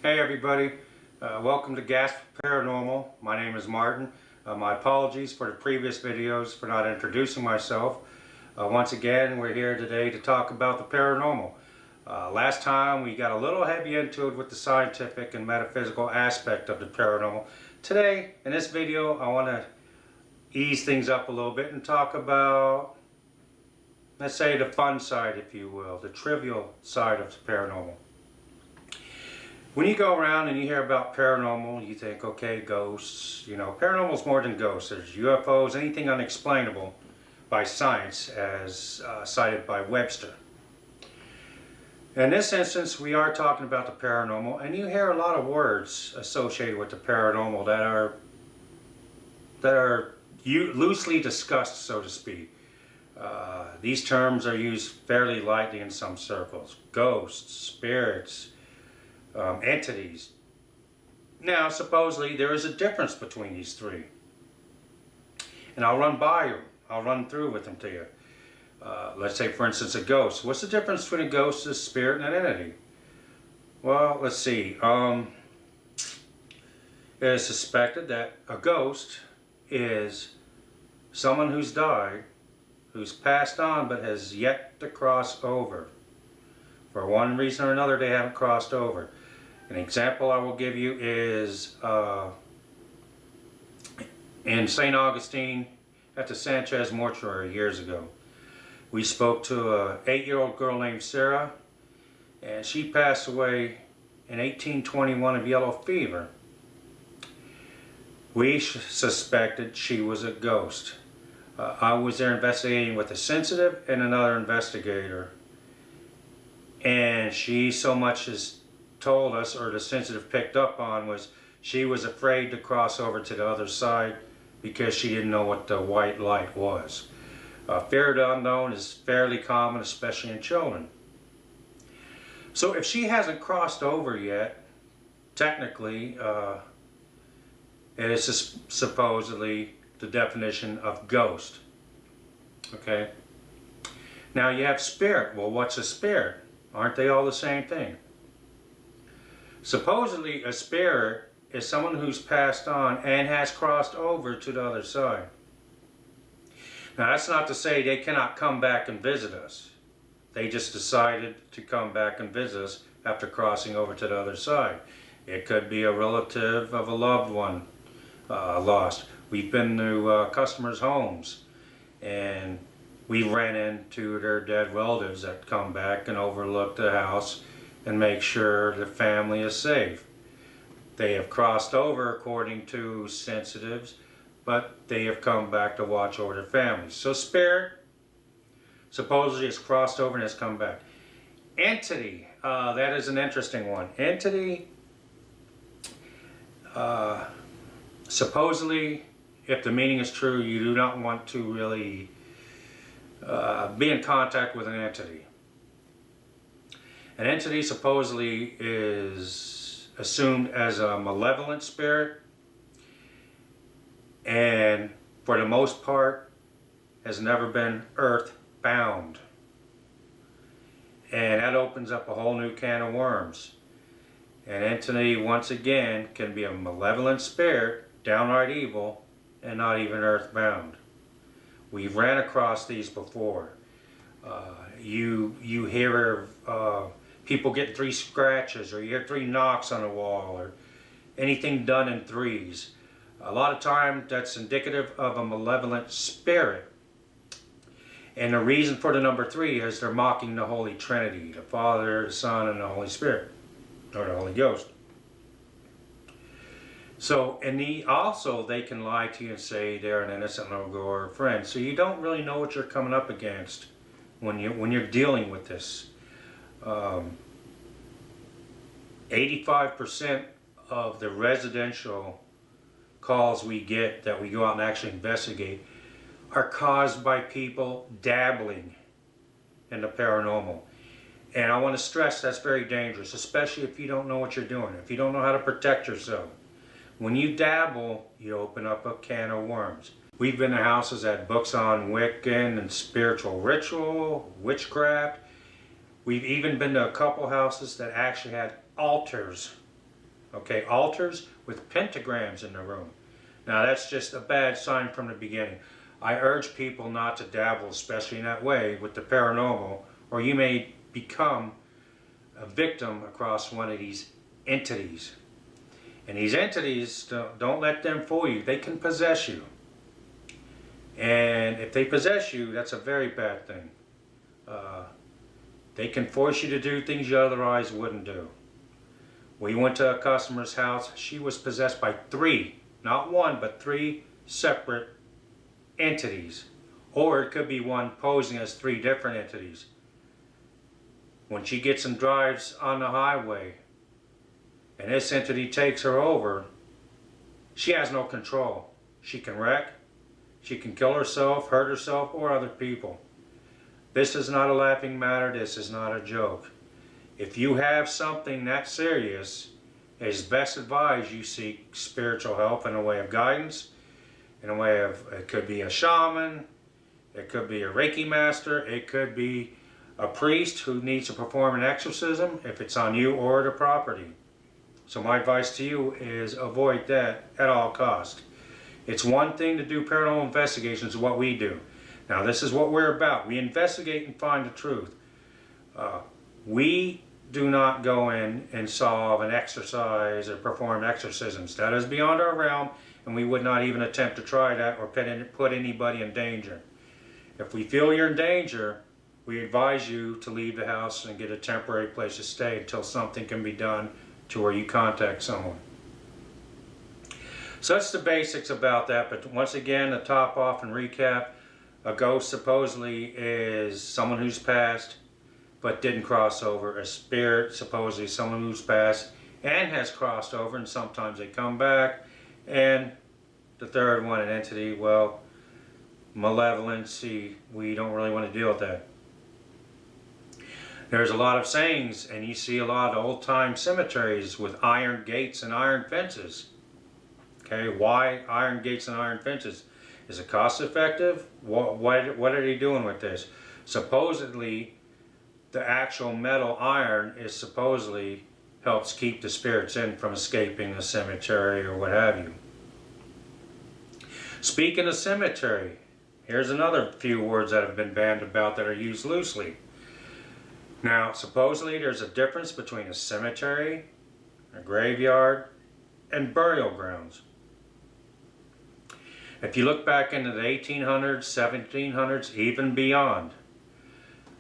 Hey everybody, welcome to Gasp Paranormal. My name is Martin. My apologies for the previous videos for not introducing myself. Once again, we're here today to talk about the paranormal. Last time we got a little heavy into it with the scientific and metaphysical aspect of the paranormal. Today, in this video, I want to ease things up a little bit and talk about, let's say, the fun side, if you will, the trivial side of the paranormal. When you go around and you hear about paranormal, you think, okay, ghosts, paranormal is more than ghosts. There's UFOs, anything unexplainable by science as cited by Webster. In this instance, we are talking about the paranormal, and you hear a lot of words associated with the paranormal that are loosely discussed, so to speak. These terms are used fairly lightly in some circles. Ghosts, spirits, entities. Now, supposedly, there is a difference between these three. And I'll run through with them to you. Let's say, for instance, a ghost. What's the difference between a ghost, a spirit, and an entity? Well, let's see. It is suspected that a ghost is someone who's died, who's passed on, but has yet to cross over. For one reason or another, they haven't crossed over. An example I will give you is in St. Augustine at the Sanchez Mortuary years ago. We spoke to an 8-year-old girl named Sarah, and she passed away in 1821 of yellow fever. We suspected she was a ghost. I was there investigating with a sensitive and another investigator, and she so much as told us, or the sensitive picked up on, was she was afraid to cross over to the other side because she didn't know what the white light was. Fear of the unknown is fairly common, especially in children. So if she hasn't crossed over yet, technically, it is supposedly the definition of ghost. Okay? Now you have spirit. Well, what's a spirit? Aren't they all the same thing? Supposedly, a spirit is someone who's passed on and has crossed over to the other side. Now, that's not to say they cannot come back and visit us. They just decided to come back and visit us after crossing over to the other side. It could be a relative of a loved one lost. We've been to customers' homes, and we ran into their dead relatives that come back and overlook the house and make sure the family is safe. They have crossed over according to sensitives, but they have come back to watch over their families. So spirit supposedly has crossed over and has come back. Entity, that is an interesting one. Entity, supposedly, if the meaning is true, you do not want to really be in contact with an entity. An entity supposedly is assumed as a malevolent spirit, and for the most part has never been earth-bound. And that opens up a whole new can of worms. An entity, once again, can be a malevolent spirit, downright evil, and not even earth-bound. We've ran across these before. You hear people get 3 scratches, or you hear 3 knocks on the wall, or anything done in threes. A lot of time that's indicative of a malevolent spirit. And the reason for the number 3 is they're mocking the Holy Trinity, the Father, the Son, and the Holy Spirit, or the Holy Ghost. So, and also they can lie to you and say they're an innocent little girl or friend. So you don't really know what you're coming up against when you're dealing with this. 85% of the residential calls we get that we go out and actually investigate are caused by people dabbling in the paranormal. And I want to stress that's very dangerous, especially if you don't know what you're doing, if you don't know how to protect yourself. When you dabble, you open up a can of worms. We've been to houses that had books on Wiccan and spiritual ritual, witchcraft. We've even been to a couple houses that actually had altars Okay, altars with pentagrams in the room. Now that's just a bad sign from the beginning. I urge people not to dabble, especially in that way, with the paranormal, or you may become a victim across one of these entities. And these entities, don't let them fool you. They can possess you. And if they possess you, that's a very bad thing. They can force you to do things you otherwise wouldn't do. We went to a customer's house. She was possessed by 3, not 1, but 3 separate entities. Or it could be one posing as 3 different entities. When she gets and drives on the highway and this entity takes her over, she has no control. She can wreck, she can kill herself, hurt herself, or other people. This is not a laughing matter. This is not a joke. If you have something that serious, it is best advised you seek spiritual help in a way of guidance, in a way of, it could be a shaman, it could be a Reiki master, it could be a priest who needs to perform an exorcism if it's on you or the property. So my advice to you is avoid that at all costs. It's one thing to do paranormal investigations, what we do. Now this is what we're about. We investigate and find the truth. We do not go in and solve an exercise or perform exorcisms. That is beyond our realm, and we would not even attempt to try that or put anybody in danger. If we feel you're in danger, we advise you to leave the house and get a temporary place to stay until something can be done to where you contact someone. So that's the basics about that, but once again, to top off and recap, a ghost supposedly is someone who's passed but didn't cross over. A spirit supposedly someone who's passed and has crossed over, and sometimes they come back. And the third one, an entity, well, malevolency, we don't really want to deal with that. There's a lot of sayings, and you see a lot of old-time cemeteries with iron gates and iron fences. Okay, why iron gates and iron fences? Is it cost effective? What are they doing with this? Supposedly, the actual metal iron is supposedly helps keep the spirits in from escaping the cemetery or what have you. Speaking of cemetery, here's another few words that have been banned about that are used loosely. Now, supposedly there's a difference between a cemetery, a graveyard, and burial grounds. If you look back into the 1800s, 1700s, even beyond,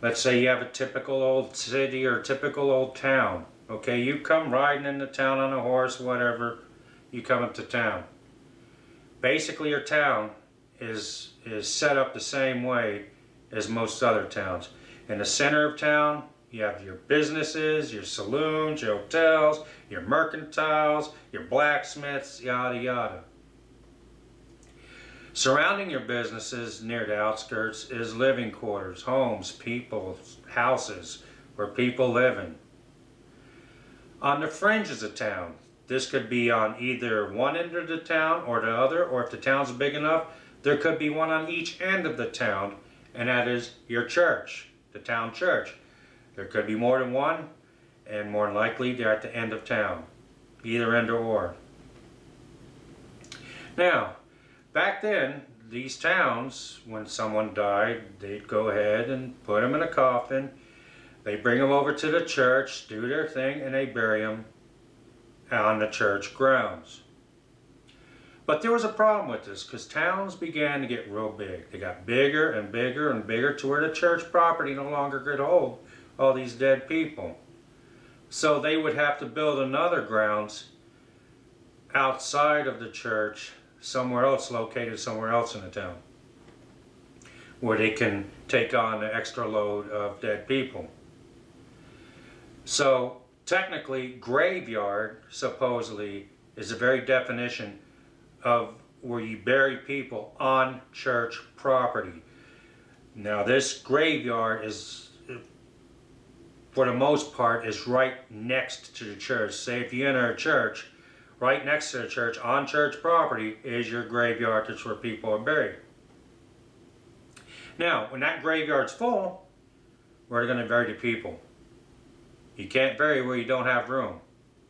let's say you have a typical old city or typical old town. Okay, you come riding into town on a horse, whatever, you come up to town. Basically your town is set up the same way as most other towns. In the center of town, you have your businesses, your saloons, your hotels, your mercantiles, your blacksmiths, yada yada. Surrounding your businesses near the outskirts is living quarters, homes, people, houses where people live in. On the fringes of town, this could be on either one end of the town or the other, or if the town's big enough, there could be one on each end of the town, and that is your church, the town church. There could be more than one, and more than likely they're at the end of town, either end or. Now, back then, these towns, when someone died, they'd go ahead and put them in a coffin. They bring them over to the church, do their thing, and they bury them on the church grounds. But there was a problem with this, because towns began to get real big. They got bigger and bigger and bigger to where the church property no longer could hold all these dead people. So they would have to build another grounds outside of the church, somewhere else, located somewhere else in the town, where they can take on the extra load of dead people. So technically, graveyard supposedly is the very definition of where you bury people on church property. Now this graveyard is, for the most part, is right next to the church. Say if you enter a church, right next to the church, on church property, is your graveyard. That's where people are buried. Now, when that graveyard's full, where are they going to bury the people? You can't bury where you don't have room.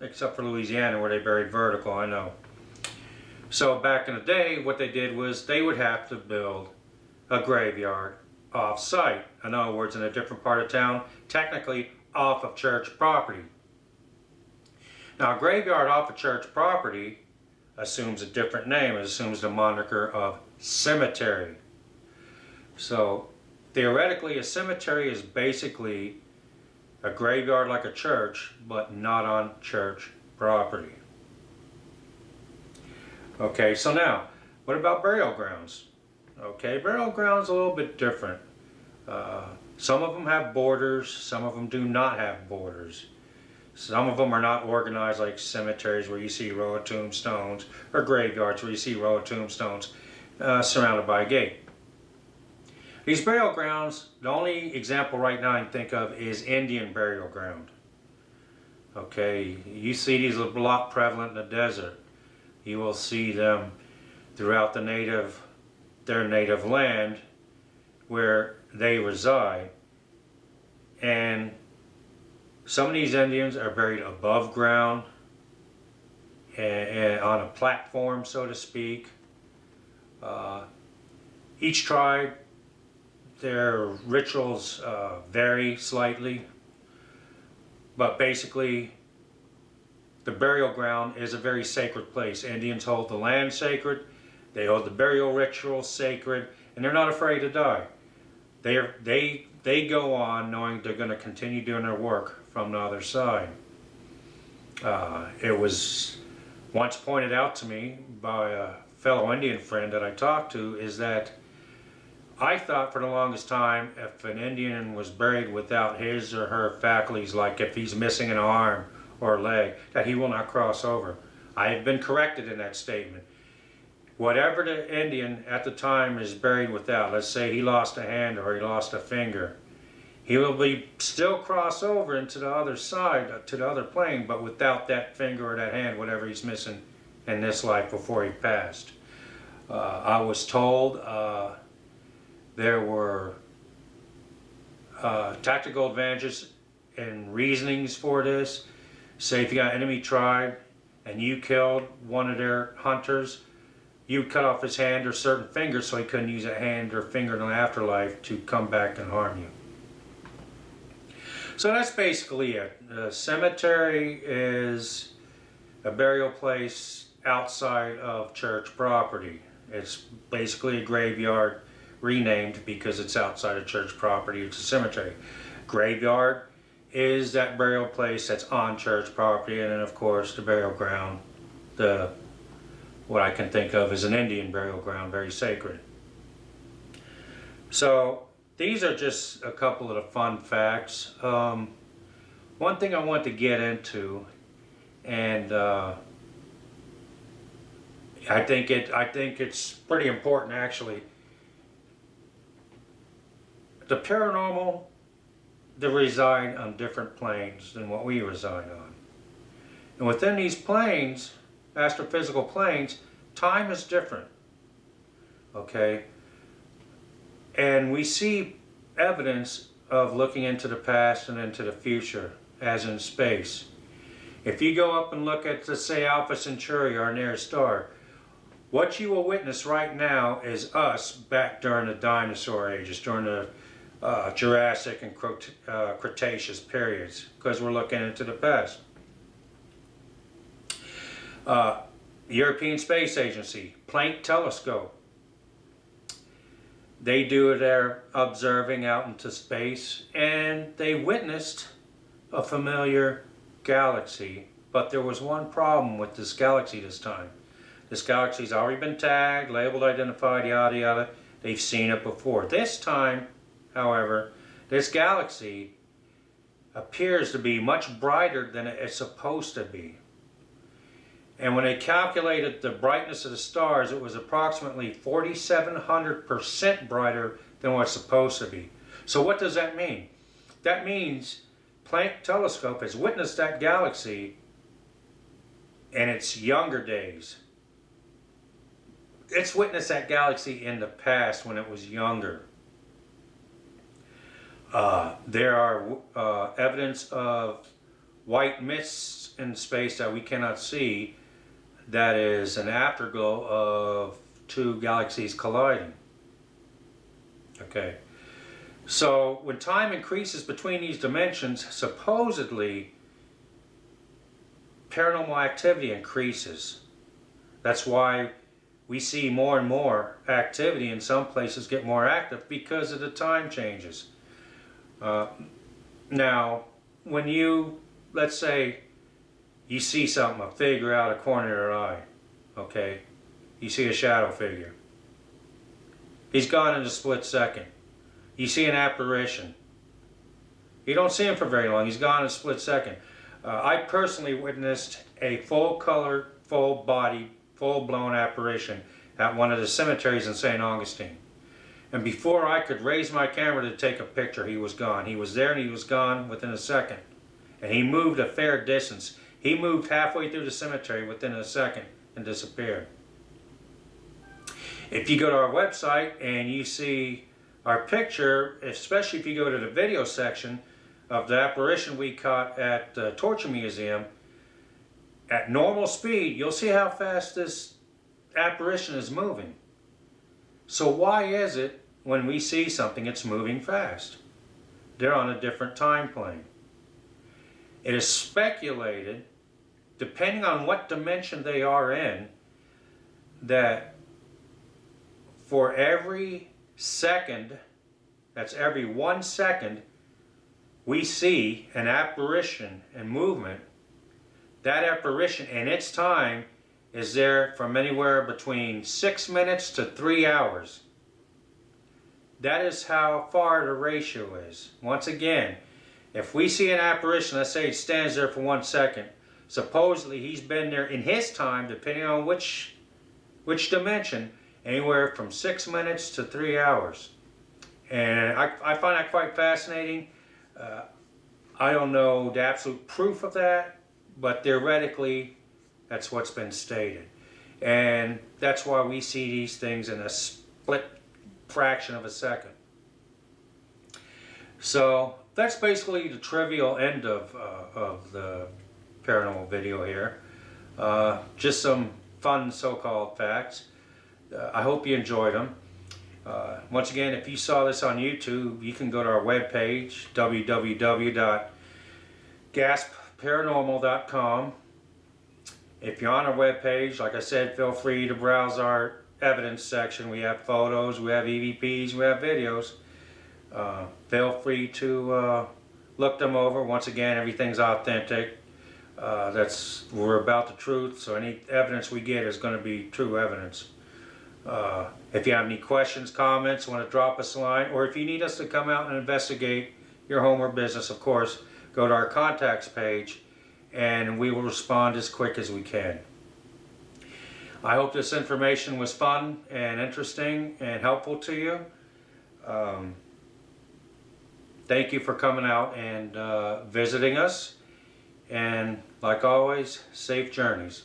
except for Louisiana where they buried vertical, I know. So back in the day, what they did was they would have to build a graveyard off-site. In other words, in a different part of town, technically off of church property. Now, a graveyard off of church property assumes a different name. It assumes the moniker of cemetery. So, theoretically, a cemetery is basically a graveyard like a church, but not on church property. Okay, so now, what about burial grounds? Okay, burial grounds are a little bit different. Some of them have borders, some of them do not have borders. Some of them are not organized like cemeteries where you see a row of tombstones, or graveyards where you see a row of tombstones surrounded by a gate. These burial grounds, the only example right now I can think of is Indian burial ground. Okay, you see these a lot prevalent in the desert. You will see them throughout their native land where they reside. And some of these Indians are buried above ground and on a platform, so to speak. Each tribe, their rituals vary slightly, but basically the burial ground is a very sacred place. Indians hold the land sacred, they hold the burial rituals sacred, and they're not afraid to die. They go on knowing they're going to continue doing their work from the other side. It was once pointed out to me by a fellow Indian friend that I talked to is that I thought for the longest time if an Indian was buried without his or her faculties, like if he's missing an arm or a leg, that he will not cross over. I have been corrected in that statement. Whatever the Indian at the time is buried without, let's say he lost a hand or he lost a finger, he will be still cross over into the other side, to the other plane, but without that finger or that hand, whatever he's missing in this life before he passed. I was told there were tactical advantages and reasonings for this. Say if you got an enemy tribe and you killed one of their hunters, you cut off his hand or certain fingers so he couldn't use a hand or finger in the afterlife to come back and harm you. So that's basically it. A cemetery is a burial place outside of church property. It's basically a graveyard renamed because it's outside of church property. It's a cemetery. Graveyard is that burial place that's on church property, and then of course the burial ground, what I can think of as an Indian burial ground, very sacred. So these are just a couple of the fun facts. One thing I want to get into, and I think it's pretty important actually. The paranormal, they reside on different planes than what we reside on. And within these planes, astrophysical planes, time is different. Okay? And we see evidence of looking into the past and into the future, as in space. If you go up and look at, let's say, Alpha Centauri, our nearest star, what you will witness right now is us back during the dinosaur ages, during the Jurassic and Cretaceous periods, because we're looking into the past. European Space Agency, Planck Telescope, they do their observing out into space, and they witnessed a familiar galaxy, but there was one problem with this galaxy this time. This galaxy's already been tagged, labeled, identified, yada yada. They've seen it before. This time, however, this galaxy appears to be much brighter than it's supposed to be. And when they calculated the brightness of the stars, it was approximately 4,700% brighter than what's supposed to be. So what does that mean? That means Planck Telescope has witnessed that galaxy in its younger days. It's witnessed that galaxy in the past when it was younger. There are evidence of white mists in space that we cannot see. That is an afterglow of two galaxies colliding. Okay. So when time increases between these dimensions, supposedly paranormal activity increases. That's why we see more and more activity in some places get more active, because of the time changes. Now, when you, let's say, you see something, a figure out of the corner of your eye, okay? You see a shadow figure. He's gone in a split second. You see an apparition. You don't see him for very long. He's gone in a split second. I personally witnessed a full color, full body, full blown apparition at one of the cemeteries in St. Augustine. And before I could raise my camera to take a picture, he was gone. He was there and he was gone within a second. And he moved a fair distance. He moved halfway through the cemetery within a second and disappeared. If you go to our website and you see our picture, especially if you go to the video section of the apparition we caught at the Torture Museum, at normal speed, you'll see how fast this apparition is moving. So why is it when we see something it's moving fast? They're on a different time plane. It is speculated, depending on what dimension they are in, that for every second, that's every 1 second, we see an apparition and movement. That apparition and its time is there from anywhere between 6 minutes to 3 hours. That is how far the ratio is. Once again, if we see an apparition, let's say it stands there for 1 second, supposedly he's been there in his time, depending on which dimension, anywhere from 6 minutes to 3 hours. And I find that quite fascinating. I don't know the absolute proof of that, but theoretically, that's what's been stated. And that's why we see these things in a split fraction of a second. So that's basically the trivial end of the paranormal video here. Just some fun so-called facts. I hope you enjoyed them. Once again, if you saw this on YouTube, you can go to our webpage, www.gaspparanormal.com. If you're on our webpage, like I said, feel free to browse our evidence section. We have photos, we have EVPs, we have videos. Feel free to look them over. Once again, everything's authentic. We're about the truth, so any evidence we get is going to be true evidence. If you have any questions, comments, want to drop us a line, or if you need us to come out and investigate your home or business, of course, go to our contacts page and we will respond as quick as we can. I hope this information was fun and interesting and helpful to you. Thank you for coming out and visiting us, and like always, safe journeys.